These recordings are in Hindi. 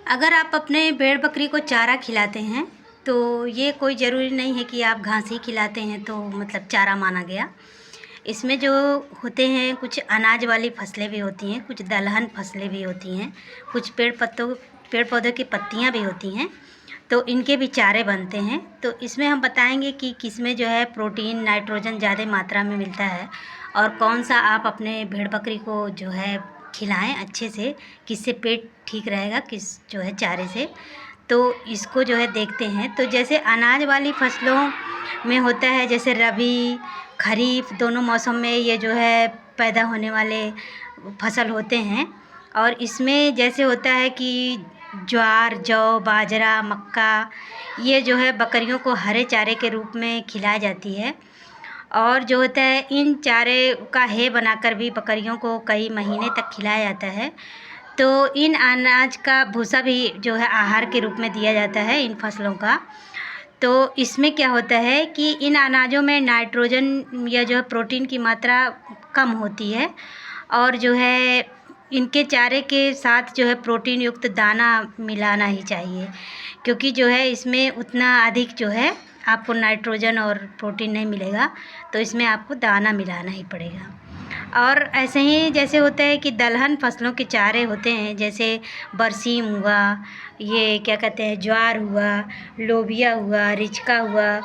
अगर आप अपने भेड़ बकरी को चारा खिलाते हैं तो ये कोई ज़रूरी नहीं है कि आप घास ही खिलाते हैं तो मतलब चारा माना गया। इसमें जो होते हैं कुछ अनाज वाली फसलें भी होती हैं, कुछ दलहन फसलें भी होती हैं, कुछ पेड़ पौधों की पत्तियां भी होती हैं, तो इनके भी चारे बनते हैं। तो इसमें हम बताएंगे कि किसमें जो है प्रोटीन नाइट्रोजन ज़्यादा मात्रा में मिलता है और कौन सा आप अपने भेड़ बकरी को जो है खिलाएं अच्छे से, किससे पेट ठीक रहेगा, किस जो है चारे से। तो इसको जो है देखते हैं। तो जैसे अनाज वाली फसलों में होता है, जैसे रबी खरीफ दोनों मौसम में ये जो है पैदा होने वाले फसल होते हैं। और इसमें जैसे होता है कि ज्वार जौ बाजरा मक्का ये जो है बकरियों को हरे चारे के रूप में खिलाई जाती है। और जो होता है इन चारे का है बनाकर भी बकरियों को कई महीने तक खिलाया जाता है। तो इन अनाज का भूसा भी जो है आहार के रूप में दिया जाता है इन फसलों का। तो इसमें क्या होता है कि इन अनाजों में नाइट्रोजन या जो है प्रोटीन की मात्रा कम होती है और जो है इनके चारे के साथ जो है प्रोटीन युक्त दाना मिलाना ही चाहिए, क्योंकि जो है इसमें उतना अधिक जो है आपको नाइट्रोजन और प्रोटीन नहीं मिलेगा, तो इसमें आपको दाना मिलाना ही पड़ेगा। और ऐसे ही जैसे होता है कि दलहन फसलों के चारे होते हैं, जैसे बरसीम हुआ, ये क्या कहते हैं ज्वार हुआ, लोबिया हुआ, रिचका हुआ,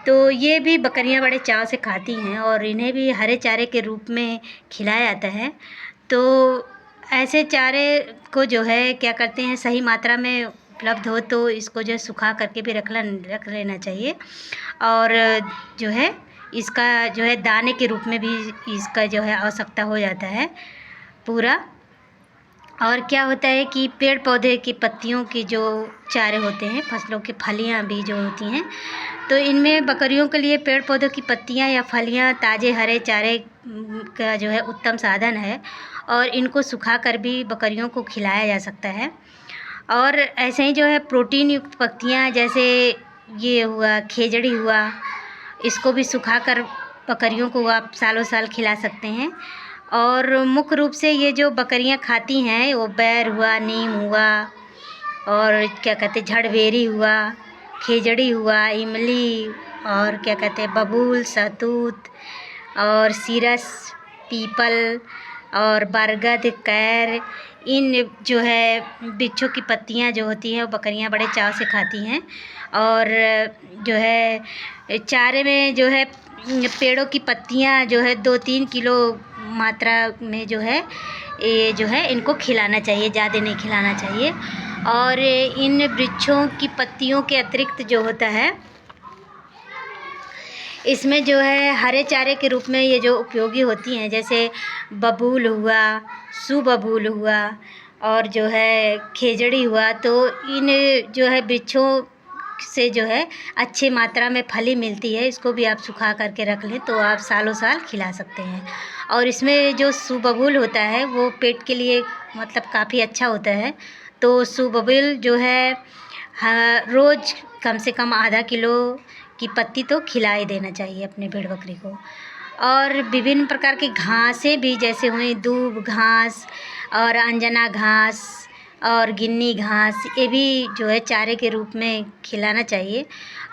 तो ये भी बकरियां बड़े चाव से खाती हैं और इन्हें भी हरे चारे के रूप में खिलाया जाता है। तो ऐसे चारे को जो है क्या करते हैं, सही मात्रा में उपलब्ध हो तो इसको जो है सुखा करके भी रख लेना चाहिए। और जो है इसका जो है दाने के रूप में भी इसका जो है आवश्यकता हो जाता है पूरा। और क्या होता है कि पेड़ पौधे की पत्तियों की जो चारे होते हैं, फसलों की फलियां भी जो होती हैं, तो इनमें बकरियों के लिए पेड़ पौधों की पत्तियां या फलियां ताज़े हरे चारे का जो है उत्तम साधन है और इनको सुखा कर भी बकरियों को खिलाया जा सकता है। और ऐसे ही जो है प्रोटीन युक्त पत्तियां, जैसे ये हुआ खेजड़ी हुआ, इसको भी सुखाकर बकरियों को आप सालों साल खिला सकते हैं। और मुख्य रूप से ये जो बकरियां खाती हैं वो बैर हुआ, नीम हुआ, और क्या कहते हैं झड़बेरी हुआ, खेजड़ी हुआ, इमली, और क्या कहते हैं बबूल, सहतूत और सीरस, पीपल और बरगद, कैर, इन जो है वृक्षों की पत्तियां जो होती हैं वो बकरियां बड़े चाव से खाती हैं। और जो है चारे में जो है पेड़ों की पत्तियां जो है 2-3 किलो मात्रा में जो है ये जो है इनको खिलाना चाहिए, ज़्यादा नहीं खिलाना चाहिए। और इन वृक्षों की पत्तियों के अतिरिक्त जो होता है इसमें जो है हरे चारे के रूप में ये जो उपयोगी होती हैं, जैसे बबूल हुआ, सुबबूल हुआ और जो है खेजड़ी हुआ, तो इन जो है वृक्षों से जो है अच्छी मात्रा में फली मिलती है। इसको भी आप सुखा करके रख लें तो आप सालों साल खिला सकते हैं। और इसमें जो सुबबूल होता है वो पेट के लिए मतलब काफ़ी अच्छा होता है। तो सुबबूल जो है रोज़ कम से कम आधा किलो की पत्ती तो खिला ही देना चाहिए अपने भेड़ बकरी को। और विभिन्न प्रकार की घासें भी जैसे हुई दूब घास और अंजना घास और गिन्नी घास, ये भी जो है चारे के रूप में खिलाना चाहिए।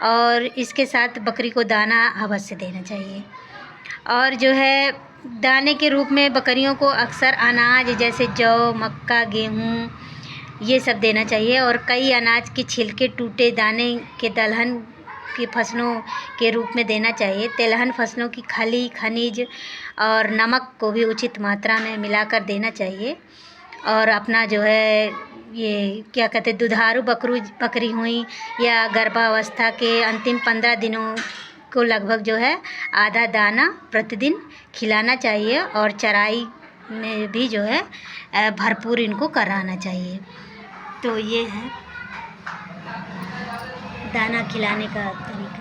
और इसके साथ बकरी को दाना अवश्य देना चाहिए। और जो है दाने के रूप में बकरियों को अक्सर अनाज जैसे जौ मक्का गेहूँ ये सब देना चाहिए। और कई अनाज के छिलके टूटे दाने के दलहन की फसलों के रूप में देना चाहिए। तिलहन फसलों की खली खनिज और नमक को भी उचित मात्रा में मिलाकर देना चाहिए। और अपना जो है ये क्या कहते हैं दुधारू बकरी हुई या गर्भावस्था के अंतिम 15 दिनों को लगभग जो है आधा दाना प्रतिदिन खिलाना चाहिए। और चराई में भी जो है भरपूर इनको कराना चाहिए। तो ये है दाना खिलाने का तरीका।